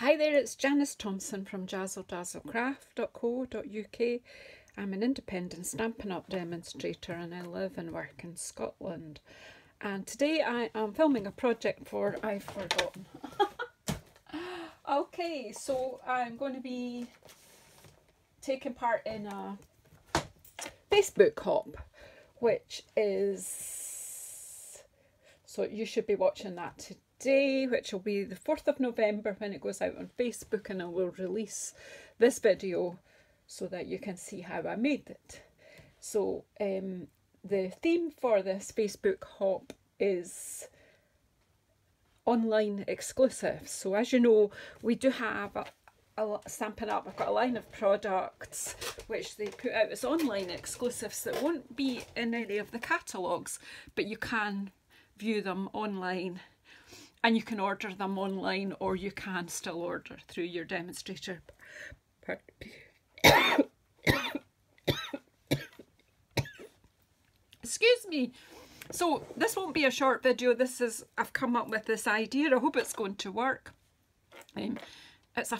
Hi there, it's Janice Thompson from JazzleDazzleCraft.co.uk. I'm an independent Stampin' Up! Demonstrator and I live and work in Scotland. And today I am filming a project for, I've forgotten. Okay, so I'm going to be taking part in a Facebook hop, which is, so you should be watching that today, which will be the 4th of November when it goes out on Facebook, and I will release this video so that you can see how I made it. So the theme for this Facebook hop is online exclusives. So as you know, we do have a Stampin' Up! I've got a line of products which they put out as online exclusives that won't be in any of the catalogues, but you can view them online and you can order them online, or you can still order through your demonstrator. Excuse me. So this won't be a short video. I've come up with this idea. I hope it's going to work. It's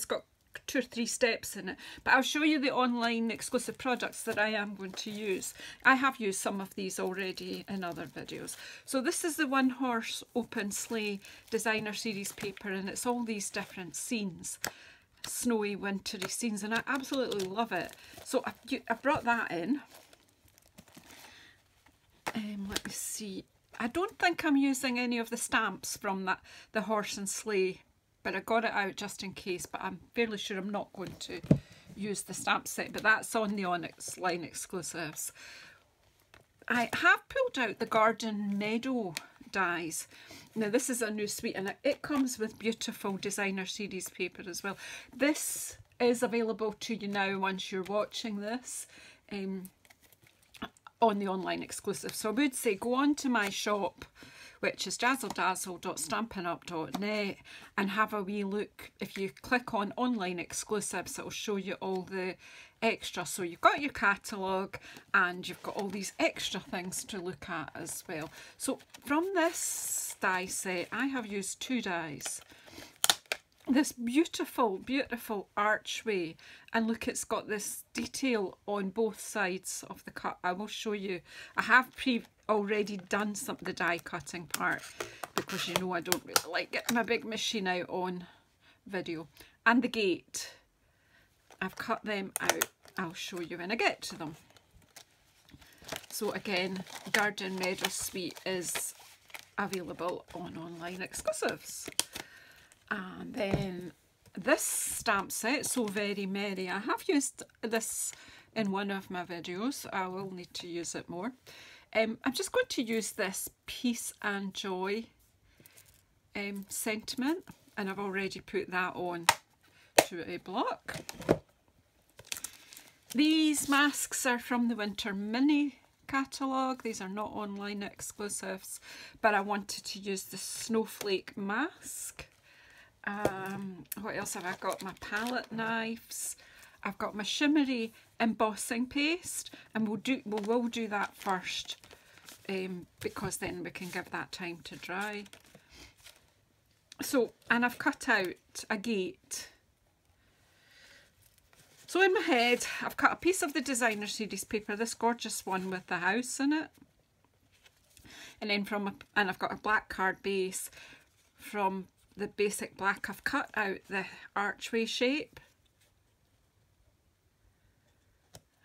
got 2 or 3 steps in it, but I'll show you the online exclusive products that I am going to use. I have used some of these already in other videos. So this is the One Horse Open Sleigh Designer Series paper, and it's all these different scenes, snowy, wintry scenes, and I absolutely love it. So I brought that in. Let me see. I don't think I'm using any of the stamps from the horse and sleigh, but I got it out just in case, but I'm fairly sure I'm not going to use the stamp set, but that's on the Onyx line exclusives. I have pulled out the Garden Meadow dies. Now this is a new suite, and it comes with beautiful designer series paper as well. This is available to you now once you're watching this on the online exclusive. So I would say go on to my shop, which is JazzleDazzle.stampinup.net, and have a wee look. If you click on online exclusives, it will show you all the extra. So you've got your catalogue and you've got all these extra things to look at as well. So from this die set, I have used 2 dies. This beautiful, beautiful archway, and look, it's got this detail on both sides of the cut. I will show you. I have already done the die cutting part, because you know I don't really like getting my big machine out on video. And the gate, I've cut them out. I'll show you when I get to them. So again, Garden Meadow Suite is available on online exclusives. And then this stamp set, So Very Merry, I have used this in one of my videos. I will need to use it more. I'm just going to use this Peace and Joy sentiment, and I've already put that on to a block. These masks are from the Winter Mini catalogue. These are not online exclusives, but I wanted to use the Snowflake mask. What else have I got? My palette knives. I've got my shimmery embossing paste, and we'll do that first, because then we can give that time to dry. So, and I've cut out a gate. So in my head, I've cut a piece of the designer series paper, this gorgeous one with the house in it, and then and I've got a black card base. From the basic black, I've cut out the archway shape.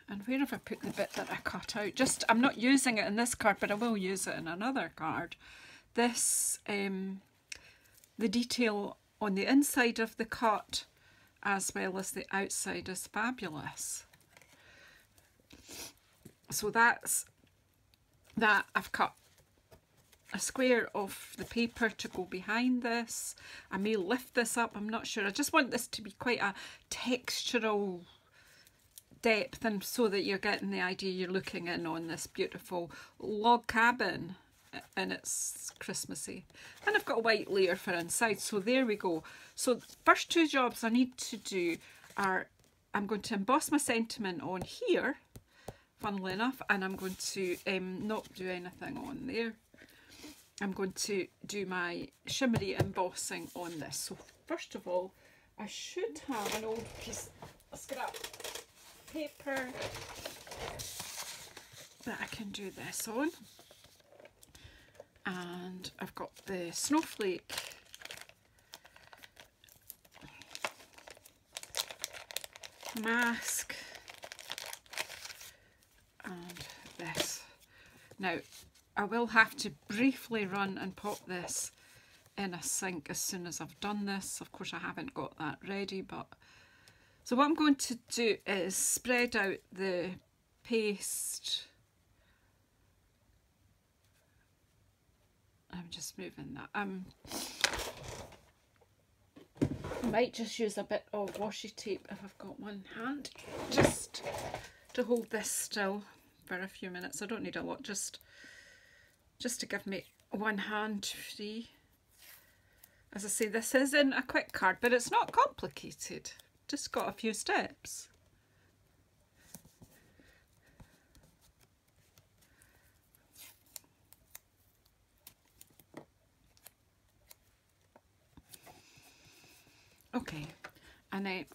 And where have I put the bit that I cut out? I'm not using it in this card, but I will use it in another card. This, the detail on the inside of the cut as well as the outside is fabulous. So that's that. I've cut a square of the paper to go behind this. I may lift this up, I'm not sure. I just want this to be quite a textural depth, and so that you're getting the idea you're looking in on this beautiful log cabin, and it's Christmassy. And I've got a white layer for inside, so there we go. So the first 2 jobs I need to do are, I'm going to emboss my sentiment on here, funnily enough, and I'm going to not do anything on there. I'm going to do my shimmery embossing on this. So first of all, I should have an old piece of scrap paper that I can do this on. And I've got the snowflake mask and this. Now I will have to briefly run and pop this in a sink as soon as I've done this. Of course I haven't got that ready, but so what I'm going to do is spread out the paste. I'm just moving that. I might just use a bit of washi tape if I've got one hand, just to hold this still for a few minutes. I don't need a lot, just to give me one hand free. As I say, this is in a quick card, but it's not complicated. Just got a few steps. Okay, and I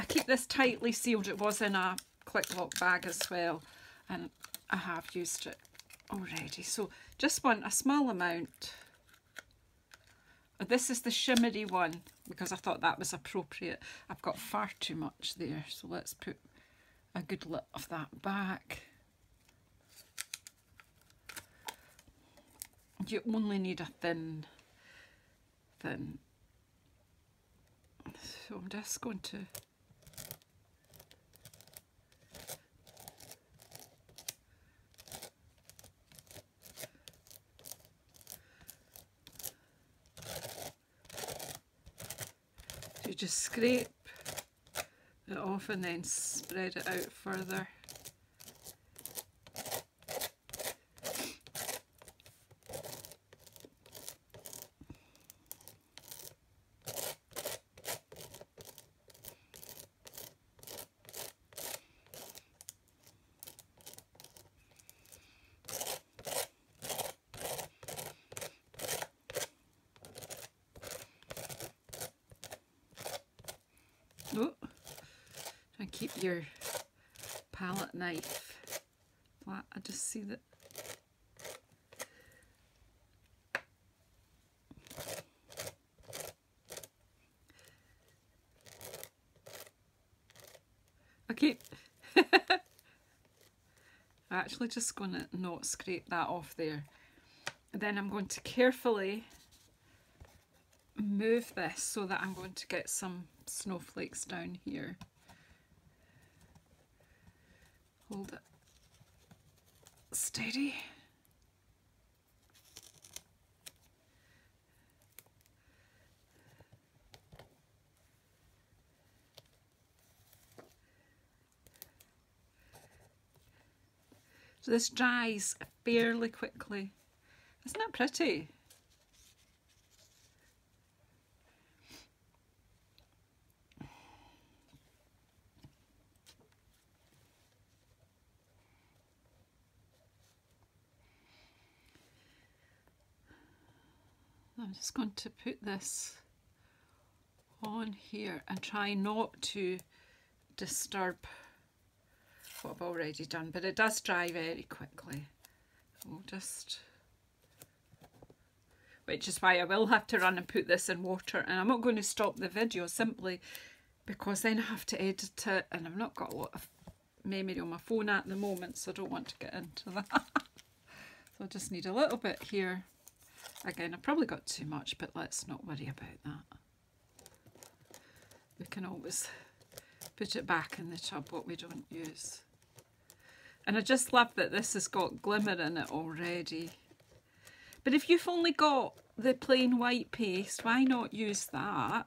keep this tightly sealed. It was in a quick lock bag as well, and I have used it already. So just want a small amount. This is the shimmery one because I thought that was appropriate. I've got far too much there, so let's put a good lit of that back. You only need a thin. So I'm just going to just scrape it off and then spread it out further. Oh, try and keep your palette knife flat. I just see that. Okay. I'm actually just going to not scrape that off there. And then I'm going to carefully move this so that I'm going to get some snowflakes down here. Hold it steady. So this dries fairly quickly. Isn't that pretty? I'm just going to put this on here and try not to disturb what I've already done, but it does dry very quickly. We'll just, which is why I will have to run and put this in water, and I'm not going to stop the video simply because then I have to edit it, and I've not got a lot of memory on my phone at the moment, so I don't want to get into that. So I just need a little bit here. Again, I probably got too much, but let's not worry about that. We can always put it back in the tub, what we don't use. And I just love that this has got glimmer in it already. But if you've only got the plain white paste, why not use that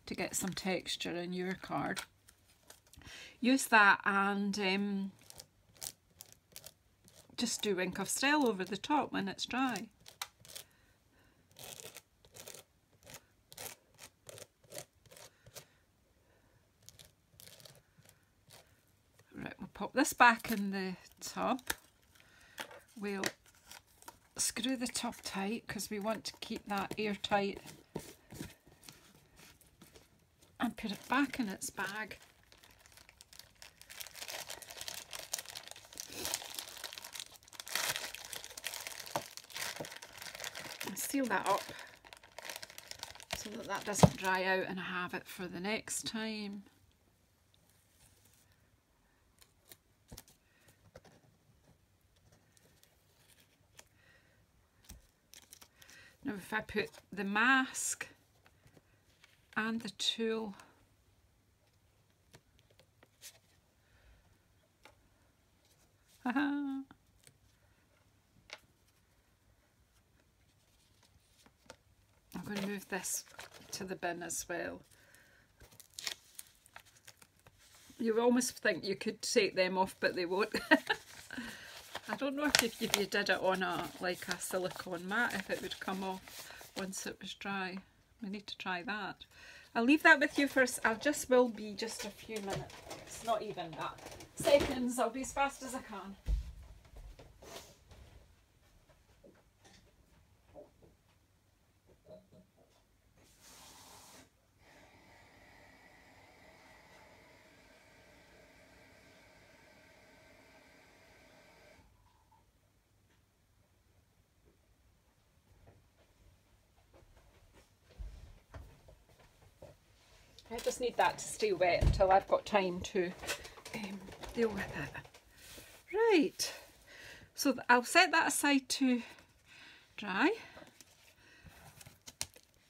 to get some texture in your card? Use that and just do Wink of Style over the top when it's dry. Right, we'll pop this back in the tub. We'll screw the top tight because we want to keep that airtight, and put it back in its bag. And seal that up so that that doesn't dry out and I have it for the next time. Now if I put the mask and the tulle I'm going to move this to the bin as well. You almost think you could take them off, but they won't. I don't know if you did it on a silicone mat, if it would come off once it was dry. We need to try that. I'll leave that with you first. Will be just a few minutes. It's not even that. Seconds. I'll be as fast as I can. I just need that to stay wet until I've got time to deal with it. Right, so I'll set that aside to dry,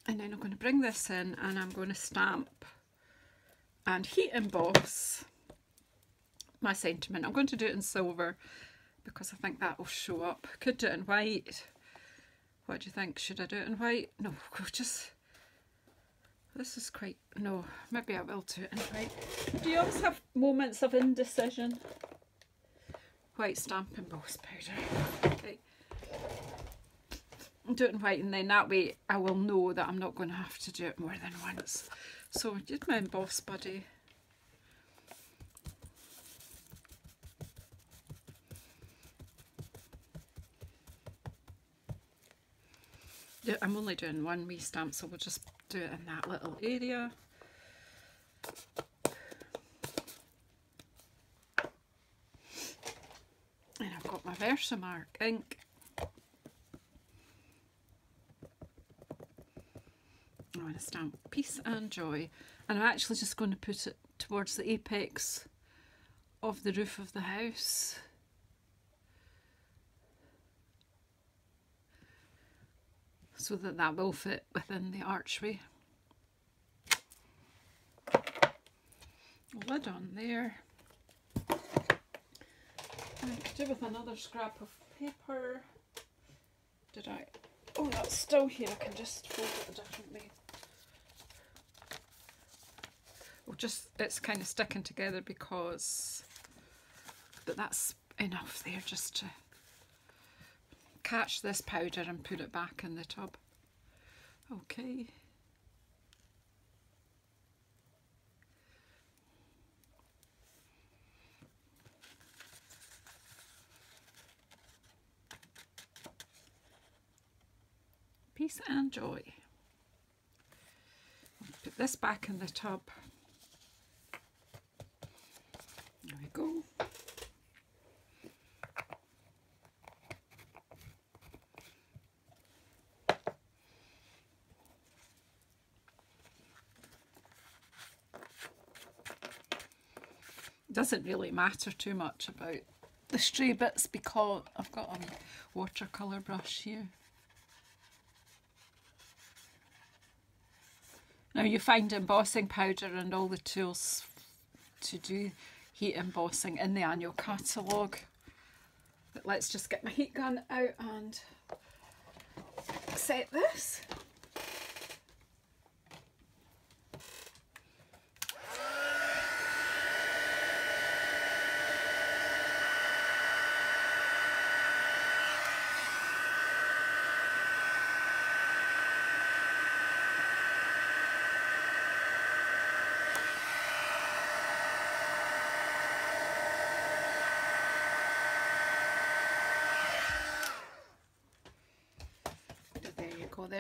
and then I'm going to bring this in and I'm going to stamp and heat emboss my sentiment. I'm going to do it in silver because I think that will show up. Could do it in white. What do you think? Should I do it in white? No, just... This is quite... No, maybe I will do it in white. Do you always have moments of indecision? White stamp emboss powder. Okay. Do it in white, and then that way I will know that I'm not going to have to do it more than once. So I did my emboss buddy. Yeah, I'm only doing one wee stamp, so we'll just do it in that little area. And I've got my Versamark ink. I'm going to stamp Peace and Joy, and I'm actually just going to put it towards the apex of the roof of the house. So that that will fit within the archway. Lid on there. And I could do with another scrap of paper. Did I? Oh, that's still here. I can just fold it a different way. Well, just, it's kind of sticking together because, but that's enough there just to catch this powder and put it back in the tub. Okay. Peace and Joy. Put this back in the tub. There we go. Doesn't really matter too much about the stray bits because I've got a watercolour brush here. Now you find embossing powder and all the tools to do heat embossing in the annual catalogue. But let's just get my heat gun out and set this.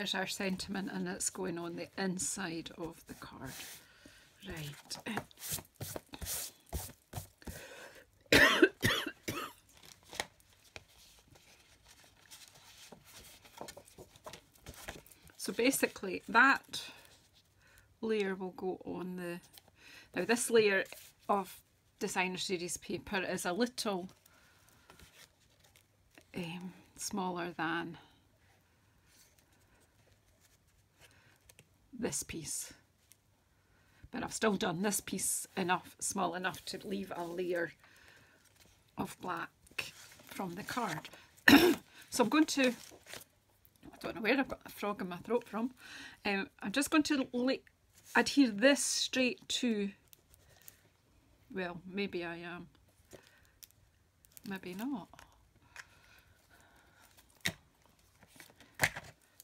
there's our sentiment, and it's going on the inside of the card. Right. So basically that layer will go on the... Now this layer of designer series paper is a little smaller than this piece, but I've still done this piece small enough to leave a layer of black from the card. So I'm going to, I don't know where I've got a frog in my throat from, I'm just going to adhere this straight to, well, maybe I am, maybe not,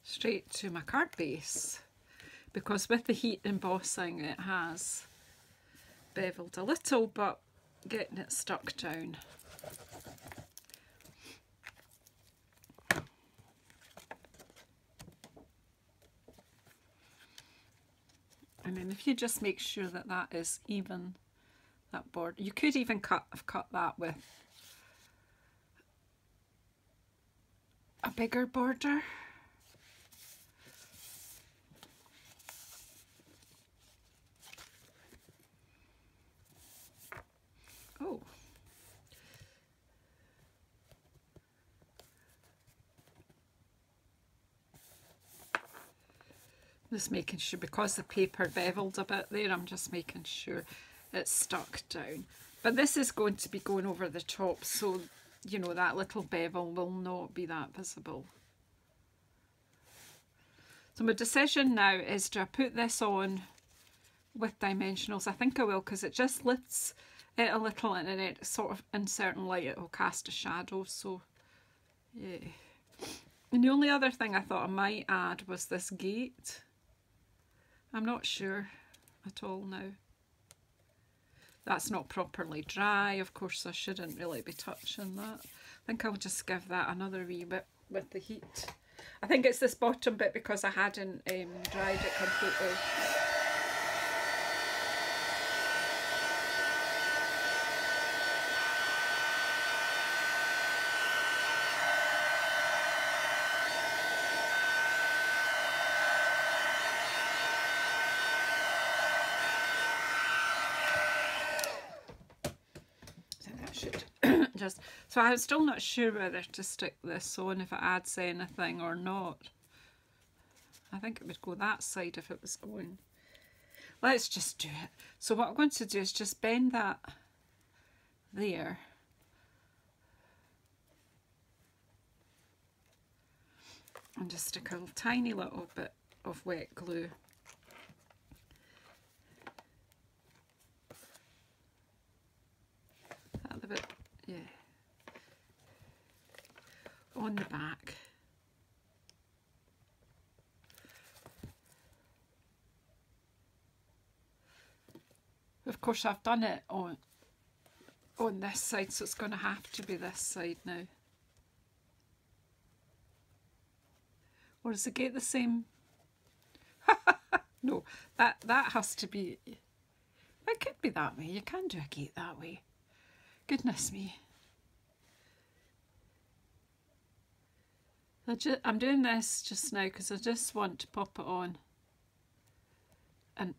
straight to my card base, because with the heat embossing it has beveled a little, but getting it stuck down. And then if you just make sure that that is even, that border, you could even have cut that with a bigger border. Oh. Just making sure, because the paper beveled a bit there, I'm just making sure it's stuck down. But this is going to be going over the top, so you know that little bevel will not be that visible. So my decision now is, do I put this on with dimensionals? I think I will, because it just lifts it a little, and then it sort of, in certain light, it will cast a shadow. So yeah. And the only other thing I thought I might add was this gate. I'm not sure at all now. That's not properly dry. Of course, I shouldn't really be touching that. I think I'll just give that another wee bit with the heat. I think it's this bottom bit, because I hadn't dried it completely. So I'm still not sure whether to stick this on, if it adds anything or not. I think it would go that side if it was going. Let's just do it. So what I'm going to do is just bend that there. And just stick a tiny little bit of wet glue. That a bit, yeah. On the back. Of course, I've done it on this side, so it's going to have to be this side now. Or is the gate the same? No, that has to be. It could be that way. You can do a gate that way. Goodness me. I'm doing this just now because I just want to pop it on, and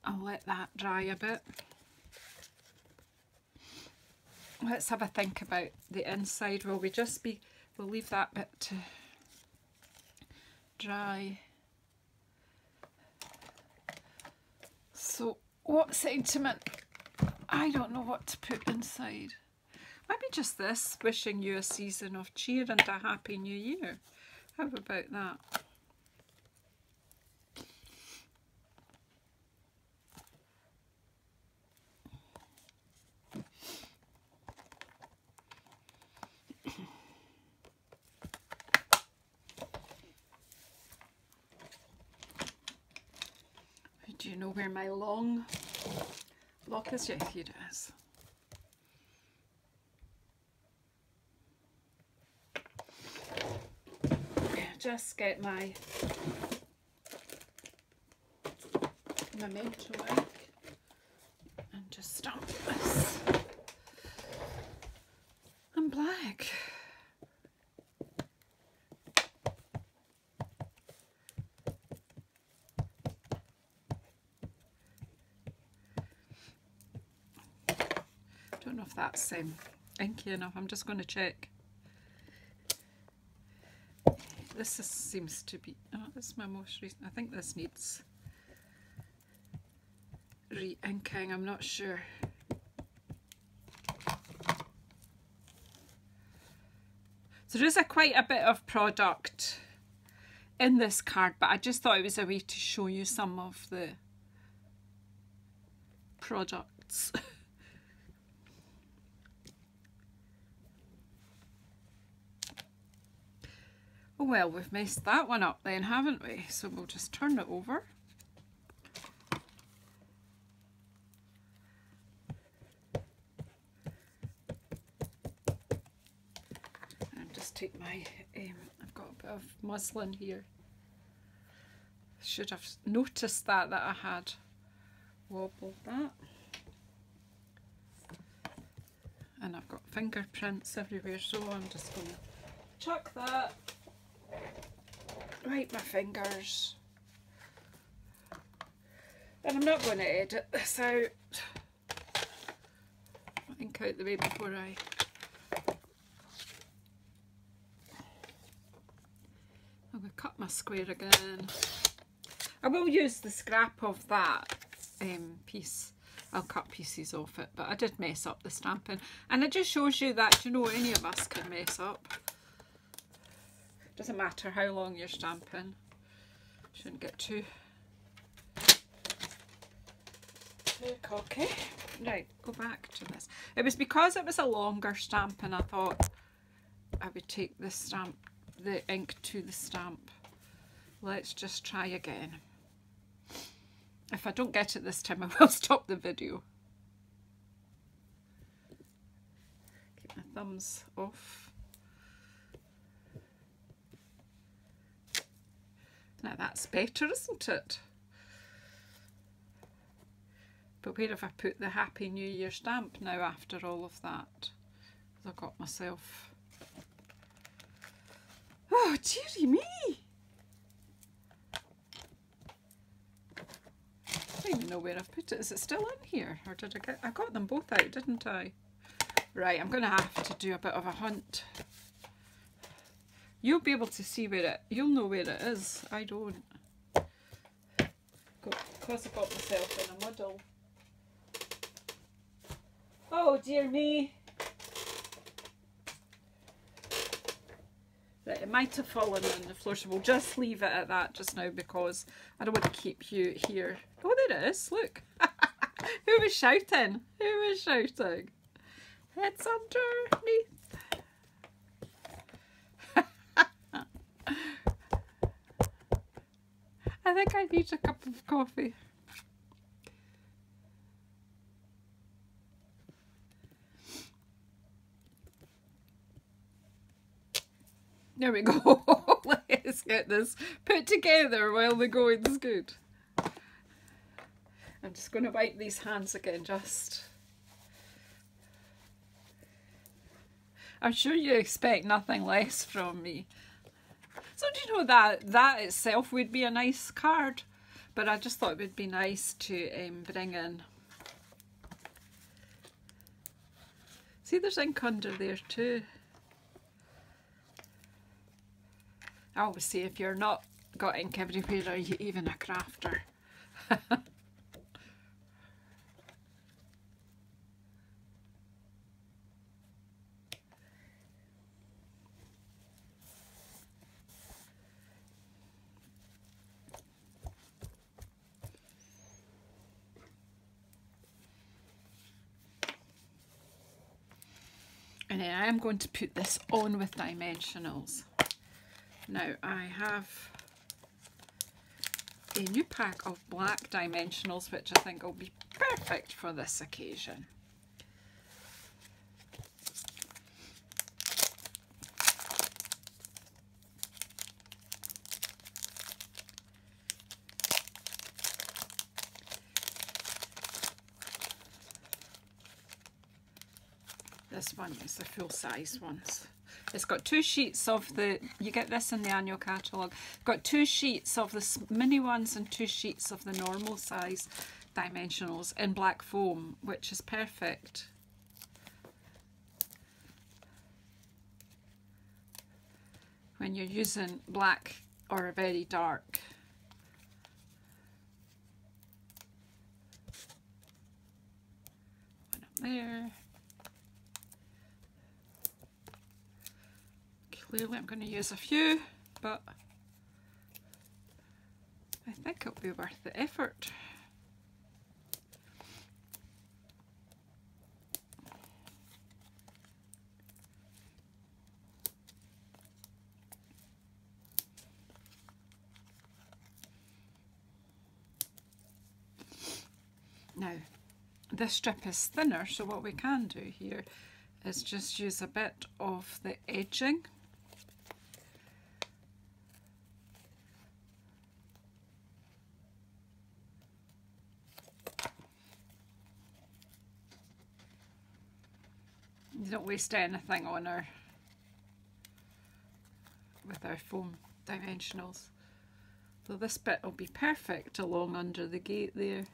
I'll let that dry a bit. Let's have a think about the inside. We'll leave that bit to dry. So what sentiment? I don't know what to put inside. Maybe just this, wishing you a season of cheer and a happy new year. How about that? Do you know where my long block is? Yes, here it is. just get my memento ink and just stamp this in black. Don't know if that's inky enough. I'm just going to check. This seems to be, oh, this is my most recent. I think this needs re-inking, I'm not sure. So there's quite a bit of product in this card, but I just thought it was a way to show you some of the products. Oh well, we've messed that one up then, haven't we? So we'll just turn it over. And just take my, I've got a bit of muslin here. Should have noticed that I had wobbled that. And I've got fingerprints everywhere, so I'm just going to chuck that. Wipe my fingers. And I'm not going to edit this out. Ink out the way before I'm going to cut my square again. I will use the scrap of that piece. I'll cut pieces off it, but I did mess up the stamping. And it just shows you that, you know, any of us can mess up. Doesn't matter how long you're stamping. Shouldn't get too cocky. Right, go back to this. It was because it was a longer stamp and I thought I would take the stamp, the ink to the stamp. Let's just try again. If I don't get it this time, I will stop the video. Keep my thumbs off. Now that's better, isn't it? But where have I put the Happy New Year stamp now after all of that? I've got myself... Oh, dearie me! I don't even know where I've put it. Is it still in here? Or did I got them both out, didn't I? Right, I'm going to have to do a bit of a hunt. You'll be able to see where it, you'll know where it is. I don't. Because I got myself in a muddle. Oh dear me. Right, it might have fallen on the floor, so we'll just leave it at that just now because I don't want to keep you here. Oh, there it is, look. Who was shouting? Who was shouting? It's underneath. I think I need a cup of coffee. There we go. Let's get this put together while the going's good. I'm just going to wipe these hands again, just. I'm sure you expect nothing less from me. So do you know that itself would be a nice card, but I just thought it would be nice to bring in. See, there's ink under there too. I always say if you're not got ink everywhere, are you even a crafter? And then I am going to put this on with dimensionals. Now I have a new pack of black dimensionals, which I think will be perfect for this occasion. this one is the full size ones. It's got 2 sheets of the, you get this in the annual catalogue, got 2 sheets of the mini ones and 2 sheets of the normal size dimensionals in black foam, which is perfect. When you're using black or very dark. One up there. Clearly I'm going to use a few, but I think it'll be worth the effort. Now, this strip is thinner, so what we can do here is just use a bit of the edging. You don't waste anything on with our foam dimensionals. So this bit will be perfect along under the gate there.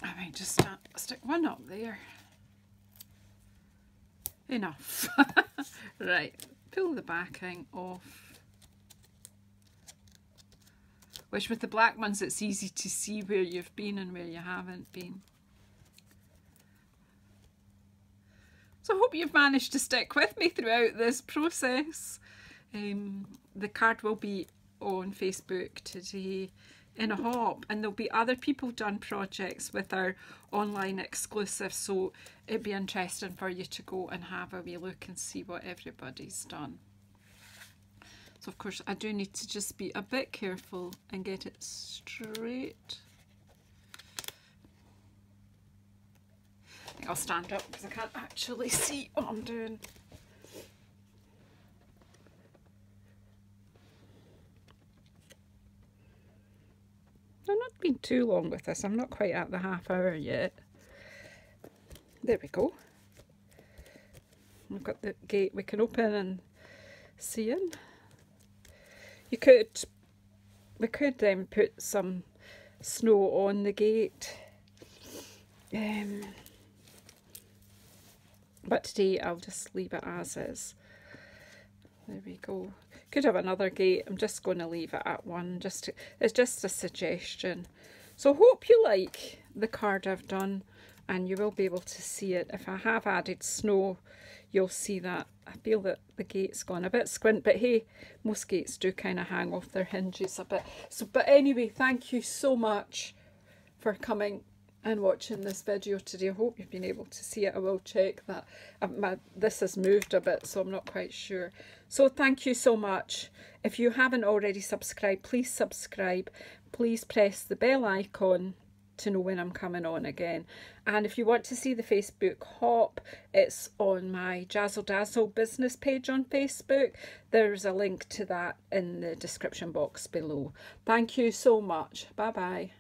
I might just stick one up there. Enough. Right, pull the backing off. Which with the black ones it's easy to see where you've been and where you haven't been. So I hope you've managed to stick with me throughout this process. The card will be on Facebook today in a hop, and there'll be other people done projects with our online exclusive, so it'd be interesting for you to go and have a wee look and see what everybody's done. So of course I do need to just be a bit careful and get it straight. I think I'll stand up because I can't actually see what I'm doing. I've not been too long with this. I'm not quite at the half hour yet. There we go. We've got the gate we can open and see in. We could put some snow on the gate. But today I'll just leave it as is. There we go. Could have another gate. I'm just going to leave it at one. It's just a suggestion. So hope you like the card I've done, and you will be able to see it. If I have added snow, you'll see that. I feel that the gate's gone a bit squint, but hey, most gates do kind of hang off their hinges a bit. So, but anyway, thank you so much for coming and watching this video today. I hope you've been able to see it. I will check that. This has moved a bit, so I'm not quite sure. So thank you so much. If you haven't already subscribed, please subscribe. Please press the bell icon to know when I'm coming on again. And if you want to see the Facebook hop, it's on my Jazzle Dazzle business page on Facebook. There's a link to that in the description box below. Thank you so much. Bye bye.